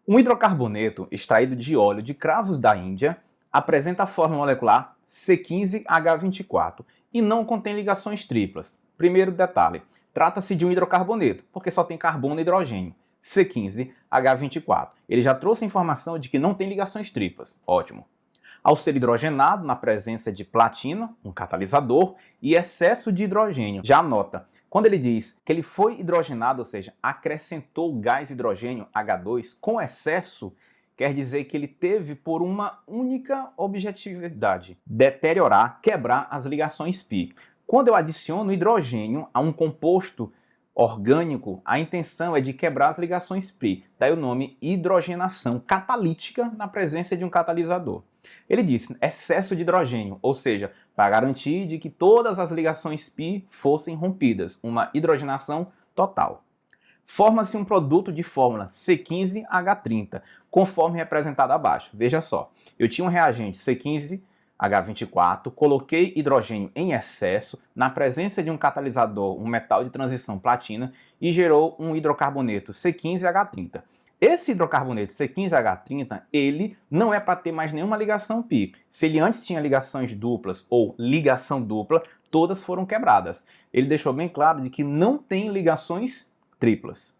Um hidrocarboneto extraído de óleo de cravos da Índia apresenta a forma molecular C15H24 e não contém ligações triplas. Primeiro detalhe, trata-se de um hidrocarboneto, porque só tem carbono e hidrogênio, C15H24. Ele já trouxe a informação de que não tem ligações triplas. Ótimo. Ao ser hidrogenado na presença de platina, um catalisador, e excesso de hidrogênio. Já anota, quando ele diz que ele foi hidrogenado, ou seja, acrescentou gás hidrogênio H2 com excesso, quer dizer que ele teve por uma única objetividade: deteriorar, quebrar as ligações π. Quando eu adiciono hidrogênio a um composto orgânico, a intenção é de quebrar as ligações π. Daí o nome hidrogenação catalítica na presença de um catalisador. Ele disse excesso de hidrogênio, ou seja, para garantir de que todas as ligações π fossem rompidas, uma hidrogenação total. Forma-se um produto de fórmula C15H30, conforme representado abaixo. Veja só, eu tinha um reagente C15H24, coloquei hidrogênio em excesso na presença de um catalisador, um metal de transição platina, e gerou um hidrocarboneto C15H30. Esse hidrocarboneto C15H30, ele não é para ter mais nenhuma ligação π. Se ele antes tinha ligações duplas ou ligação dupla, todas foram quebradas. Ele deixou bem claro de que não tem ligações triplas.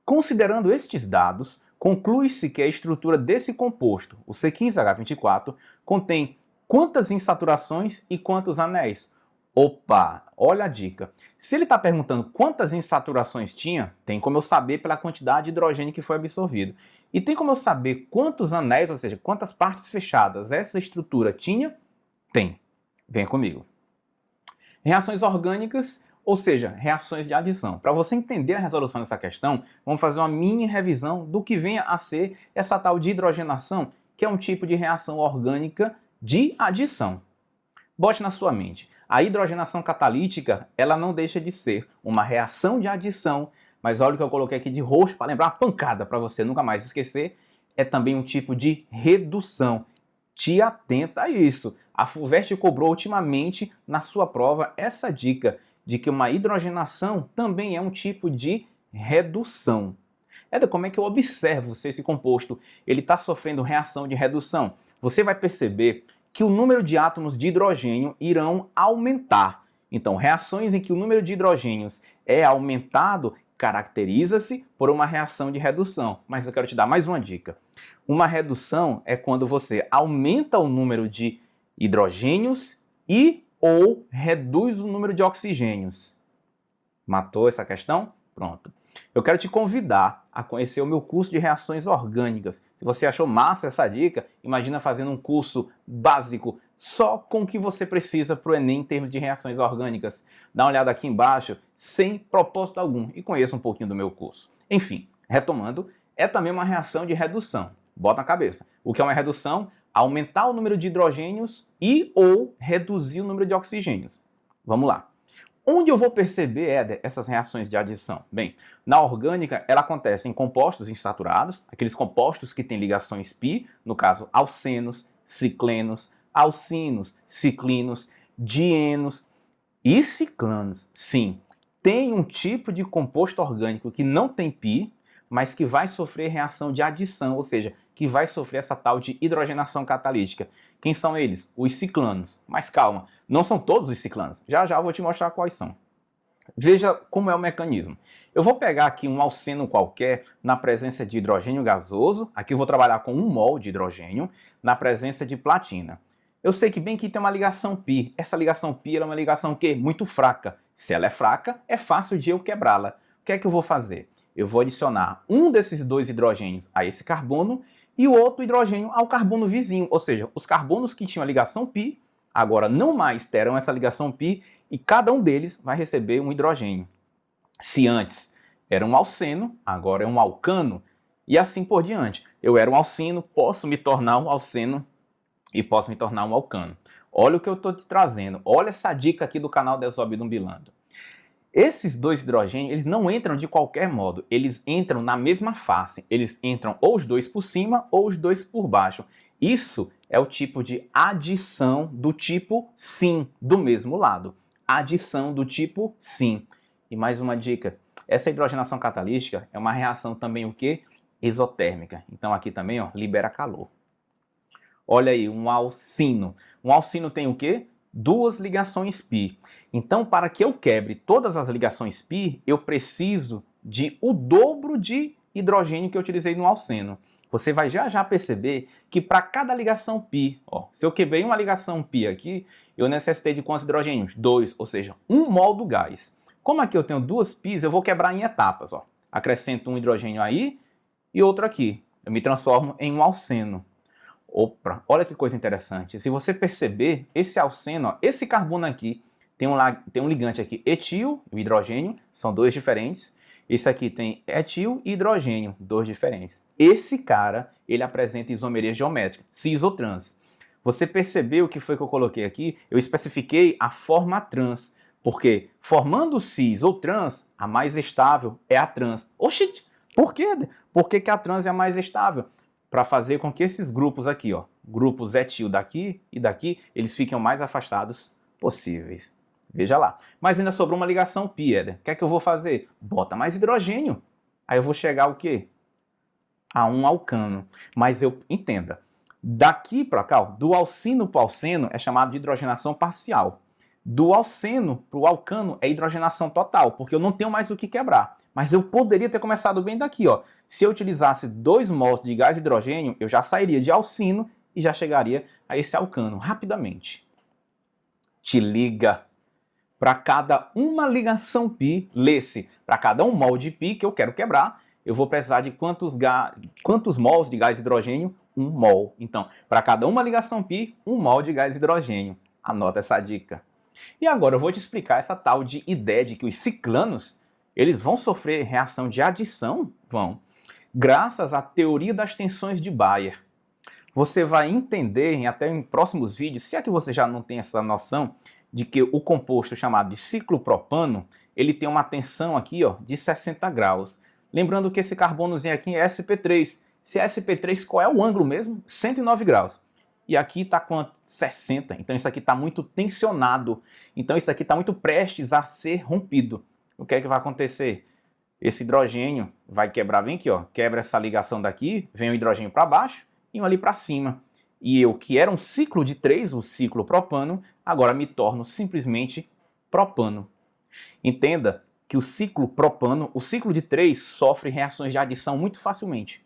Considerando estes dados, conclui-se que a estrutura desse composto, o C15H24, contém quantas insaturações e quantos anéis? Opa, olha a dica. Se ele está perguntando quantas insaturações tinha, tem como eu saber pela quantidade de hidrogênio que foi absorvido. E tem como eu saber quantos anéis, ou seja, quantas partes fechadas essa estrutura tinha? Tem. Venha comigo. Reações orgânicas, ou seja, reações de adição. Para você entender a resolução dessa questão, vamos fazer uma mini revisão do que venha a ser essa tal de hidrogenação, que é um tipo de reação orgânica de adição. Bote na sua mente. A hidrogenação catalítica, ela não deixa de ser uma reação de adição, mas olha o que eu coloquei aqui de roxo para lembrar uma pancada para você nunca mais esquecer, é também um tipo de redução. Te atenta a isso. A FUVEST cobrou ultimamente na sua prova essa dica de que uma hidrogenação também é um tipo de redução. Como é que eu observo se esse composto ele está sofrendo reação de redução? Você vai perceber que o número de átomos de hidrogênio irão aumentar. Então, reações em que o número de hidrogênios é aumentado caracteriza-se por uma reação de redução. Mas eu quero te dar mais uma dica. Uma redução é quando você aumenta o número de hidrogênios e ou reduz o número de oxigênios. Matou essa questão? Pronto. Eu quero te convidar a conhecer o meu curso de reações orgânicas. Se você achou massa essa dica, imagina fazendo um curso básico só com o que você precisa para o Enem em termos de reações orgânicas. Dá uma olhada aqui embaixo, sem propósito algum, e conheça um pouquinho do meu curso. Enfim, retomando, é também uma reação de redução. Bota na cabeça. O que é uma redução? Aumentar o número de hidrogênios e ou reduzir o número de oxigênios. Vamos lá. Onde eu vou perceber, Éder, essas reações de adição? Bem, na orgânica, ela acontece em compostos insaturados, aqueles compostos que têm ligações π, no caso, alcenos, ciclenos, alcinos, ciclinos, dienos e ciclanos. Sim, tem um tipo de composto orgânico que não tem π, mas que vai sofrer reação de adição, ou seja, que vai sofrer essa tal de hidrogenação catalítica. Quem são eles? Os ciclanos. Mas calma, não são todos os ciclanos. Já já eu vou te mostrar quais são. Veja como é o mecanismo. Eu vou pegar aqui um alceno qualquer na presença de hidrogênio gasoso. Aqui eu vou trabalhar com 1 mol de hidrogênio na presença de platina. Eu sei que bem aqui tem uma ligação π. Essa ligação π é uma ligação que muito fraca. Se ela é fraca, é fácil de eu quebrá-la. O que é que eu vou fazer? Eu vou adicionar um desses dois hidrogênios a esse carbono e o outro hidrogênio ao carbono vizinho, ou seja, os carbonos que tinham a ligação π, agora não mais terão essa ligação π e cada um deles vai receber um hidrogênio. Se antes era um alceno, agora é um alcano e assim por diante. Eu era um alcino, posso me tornar um alceno e posso me tornar um alcano. Olha o que eu estou te trazendo, olha essa dica aqui do canal Desobedumbilando. Esses dois hidrogênios, eles não entram de qualquer modo, eles entram na mesma face, eles entram ou os dois por cima ou os dois por baixo. Isso é o tipo de adição do tipo sim, do mesmo lado. Adição do tipo sim. E mais uma dica, essa hidrogenação catalítica é uma reação também o quê? exotérmica. Então aqui também, ó, libera calor. Olha aí, um alcino. Um alcino tem o quê? Duas ligações π. Então, para que eu quebre todas as ligações π, eu preciso de o dobro de hidrogênio que eu utilizei no alceno. Você vai já perceber que para cada ligação π, ó, se eu quebrei uma ligação π aqui, eu necessitei de quantos hidrogênios? 2, ou seja, 1 mol do gás. Como aqui eu tenho duas πs, eu vou quebrar em etapas. Ó. Acrescento um hidrogênio aí e outro aqui. Eu me transformo em um alceno. Opa, olha que coisa interessante. Se você perceber, esse alceno, ó, esse carbono aqui, tem um ligante aqui, etil e o hidrogênio, são dois diferentes. Esse aqui tem etil e hidrogênio, dois diferentes. Esse cara, ele apresenta isomeria geométrica, cis ou trans. Você percebeu o que foi que eu coloquei aqui? Eu especifiquei a forma trans, porque formando cis ou trans, a mais estável é a trans. Oxi, por quê? Por que a trans é a mais estável? Para fazer com que esses grupos aqui, ó, grupos etil daqui e daqui, eles fiquem o mais afastados possíveis. Veja lá. Mas ainda sobrou uma ligação π, Éder. O que é que eu vou fazer? Bota mais hidrogênio. Aí eu vou chegar ao quê? A um alcano. Mas entenda, daqui para cá, ó, do alcino para o alceno é chamado de hidrogenação parcial. Do alceno para o alcano é hidrogenação total, porque eu não tenho mais o que quebrar. Mas eu poderia ter começado bem daqui, ó. Se eu utilizasse 2 mols de gás hidrogênio, eu já sairia de alcino e já chegaria a esse alcano rapidamente. Te liga. Para cada uma ligação π, lê-se, para cada 1 mol de π que eu quero quebrar, eu vou precisar de quantos mols de gás hidrogênio? 1 mol. Então, para cada uma ligação π, 1 mol de gás hidrogênio. Anota essa dica. E agora eu vou te explicar essa tal de ideia de que os ciclanos, eles vão sofrer reação de adição? Vão. Graças à teoria das tensões de Bayer. Você vai entender, até em próximos vídeos, se é que você já não tem essa noção, de que o composto chamado de ciclopropano, ele tem uma tensão aqui, ó, de 60 graus. Lembrando que esse carbonozinho aqui é sp3. Se é sp3, qual é o ângulo mesmo? 109 graus. E aqui está quanto? 60. Então isso aqui está muito tensionado. Então isso aqui está muito prestes a ser rompido. O que é que vai acontecer? Esse hidrogênio vai quebrar bem aqui, ó. Quebra essa ligação daqui, vem o hidrogênio para baixo e um ali para cima. E eu, que era um ciclo de 3, o ciclo propano, agora me torno simplesmente propano. Entenda que o ciclo propano, o ciclo de 3, sofre reações de adição muito facilmente.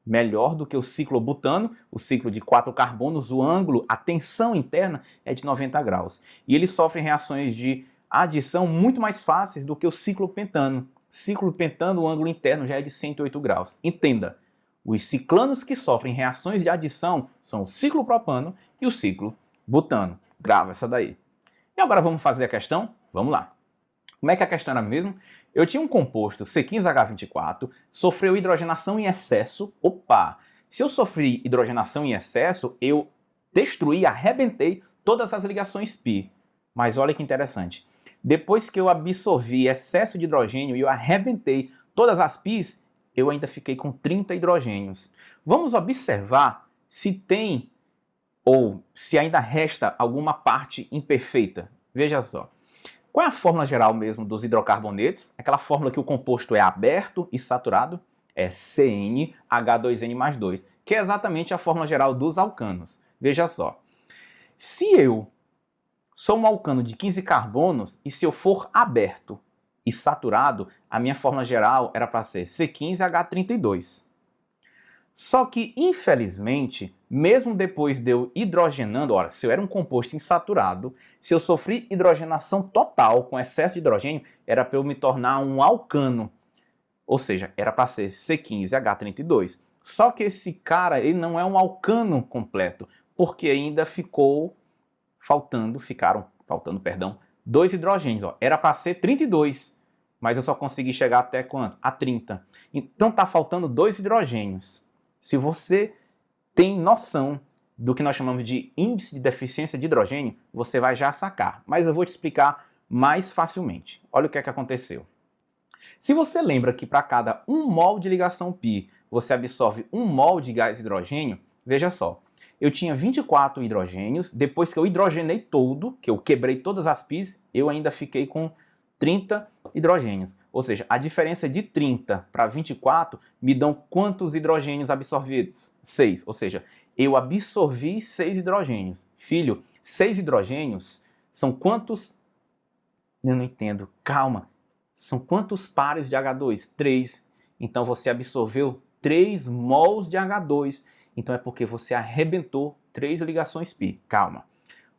Melhor do que o ciclo butano, o ciclo de 4 carbonos, o ângulo, a tensão interna é de 90 graus. E ele sofre reações de adição muito mais fáceis do que o ciclo pentano. Ciclo pentano, o ângulo interno já é de 108 graus. Entenda. Os ciclanos que sofrem reações de adição são o ciclo propano e o ciclo butano. Grava essa daí. E agora vamos fazer a questão? Vamos lá. Como é que a questão era mesmo? Eu tinha um composto C15H24, sofreu hidrogenação em excesso. Opa! Se eu sofri hidrogenação em excesso, eu destruí, arrebentei todas as ligações π. Mas olha que interessante. Depois que eu absorvi excesso de hidrogênio e eu arrebentei todas as πs, eu ainda fiquei com 30 hidrogênios. Vamos observar se tem ou se ainda resta alguma parte imperfeita. Veja só. Qual é a fórmula geral mesmo dos hidrocarbonetos? Aquela fórmula que o composto é aberto e saturado? É CnH2n mais 2, que é exatamente a fórmula geral dos alcanos. Veja só. Se eu sou um alcano de 15 carbonos e se eu for aberto e saturado, a minha fórmula geral era para ser C15H32. Só que, infelizmente, mesmo depois de eu hidrogenando, ora, se eu era um composto insaturado, se eu sofri hidrogenação total com excesso de hidrogênio, era para eu me tornar um alcano. Ou seja, era para ser C15H32. Só que esse cara, ele não é um alcano completo, porque ainda ficaram faltando, perdão, 2 hidrogênios. Ó. Era para ser 32, mas eu só consegui chegar até quanto? A 30. Então está faltando 2 hidrogênios. Se você tem noção do que nós chamamos de índice de deficiência de hidrogênio, você vai já sacar. Mas eu vou te explicar mais facilmente. Olha o que é que aconteceu. Se você lembra que para cada 1 mol de ligação π, você absorve 1 mol de gás hidrogênio, veja só. Eu tinha 24 hidrogênios, depois que eu hidrogenei todo, que eu quebrei todas as πs, eu ainda fiquei com 30 hidrogênios. Ou seja, a diferença de 30 para 24 me dão quantos hidrogênios absorvidos? 6. Ou seja, eu absorvi 6 hidrogênios. Filho, 6 hidrogênios são quantos? Eu não entendo. Calma. São quantos pares de H2? 3. Então você absorveu 3 mols de H2. Então é porque você arrebentou 3 ligações π. Calma.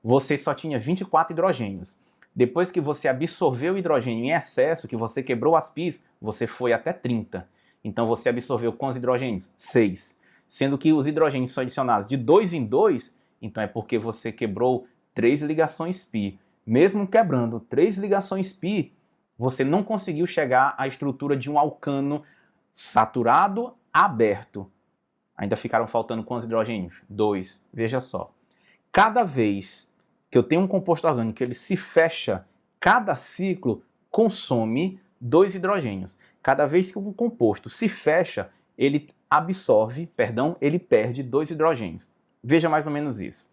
Você só tinha 24 hidrogênios. Depois que você absorveu o hidrogênio em excesso, que você quebrou as π's, você foi até 30. Então você absorveu quantos hidrogênios? 6. Sendo que os hidrogênios são adicionados de 2 em 2, então é porque você quebrou 3 ligações π. Mesmo quebrando 3 ligações π, você não conseguiu chegar à estrutura de um alcano saturado aberto. Ainda ficaram faltando quantos hidrogênios? 2. Veja só. Cada vez que eu tenho um composto orgânico que ele se fecha, cada ciclo consome 2 hidrogênios. Cada vez que um composto se fecha, ele ele perde 2 hidrogênios. Veja mais ou menos isso.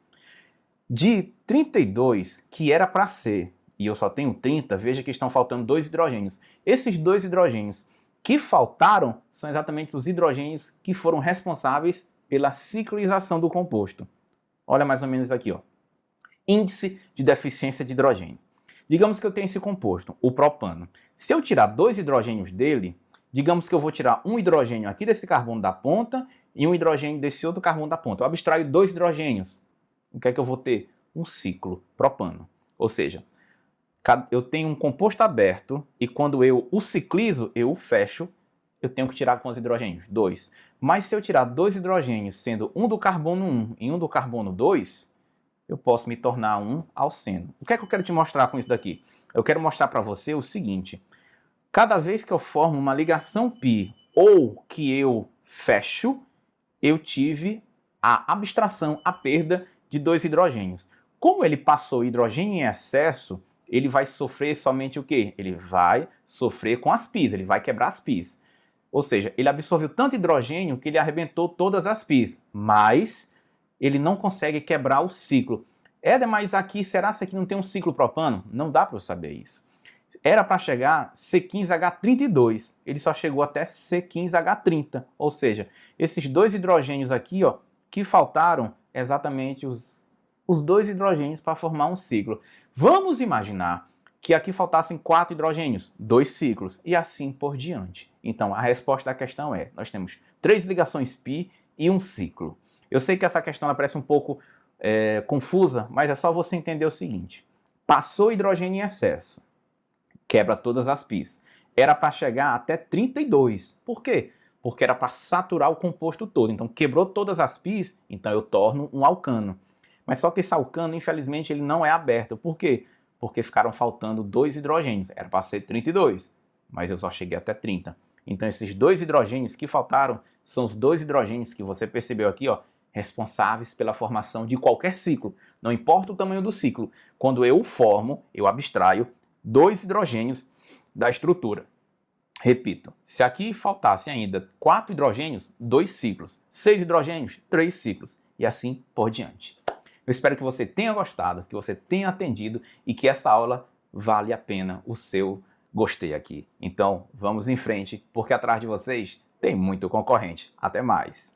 De 32, que era para ser, e eu só tenho 30, veja que estão faltando 2 hidrogênios. Esses 2 hidrogênios que faltaram são exatamente os hidrogênios que foram responsáveis pela ciclização do composto. Olha mais ou menos aqui, ó. Índice de deficiência de hidrogênio. Digamos que eu tenho esse composto, o propano. Se eu tirar 2 hidrogênios dele, digamos que eu vou tirar um hidrogênio aqui desse carbono da ponta e um hidrogênio desse outro carbono da ponta. Eu abstraio 2 hidrogênios. O que é que eu vou ter? Um ciclo propano. Ou seja, eu tenho um composto aberto e quando eu o ciclizo, eu o fecho, eu tenho que tirar quantos hidrogênios? 2. Mas se eu tirar 2 hidrogênios, sendo um do carbono 1 e um do carbono 2, eu posso me tornar um alceno. O que é que eu quero te mostrar com isso daqui? Eu quero mostrar para você o seguinte. Cada vez que eu formo uma ligação π ou que eu fecho, eu tive a abstração, a perda de 2 hidrogênios. Como ele passou hidrogênio em excesso, ele vai sofrer somente o quê? Ele vai sofrer com as π's, ele vai quebrar as π's. Ou seja, ele absorveu tanto hidrogênio que ele arrebentou todas as π's, mas ele não consegue quebrar o ciclo. Éder, mas aqui, será que aqui não tem um ciclo propano? Não dá para eu saber isso. Era para chegar C15H32, ele só chegou até C15H30, ou seja, esses 2 hidrogênios aqui, ó, que faltaram exatamente os 2 hidrogênios para formar um ciclo. Vamos imaginar que aqui faltassem 4 hidrogênios, 2 ciclos, e assim por diante. Então, a resposta da questão é, nós temos 3 ligações π e um ciclo. Eu sei que essa questão ela parece um pouco confusa, mas é só você entender o seguinte. Passou hidrogênio em excesso, quebra todas as π's. Era para chegar até 32. Por quê? Porque era para saturar o composto todo. Então, quebrou todas as π's, então eu torno um alcano. Mas só que esse alcano, infelizmente, ele não é aberto. Por quê? Porque ficaram faltando 2 hidrogênios. Era para ser 32, mas eu só cheguei até 30. Então, esses 2 hidrogênios que faltaram são os 2 hidrogênios que você percebeu aqui, ó, responsáveis pela formação de qualquer ciclo. Não importa o tamanho do ciclo. Quando eu o formo, eu abstraio 2 hidrogênios da estrutura. Repito, se aqui faltasse ainda 4 hidrogênios, 2 ciclos. 6 hidrogênios, 3 ciclos. E assim por diante. Eu espero que você tenha gostado, que você tenha atendido e que essa aula vale a pena o seu gostei aqui. Então, vamos em frente, porque atrás de vocês tem muito concorrente. Até mais!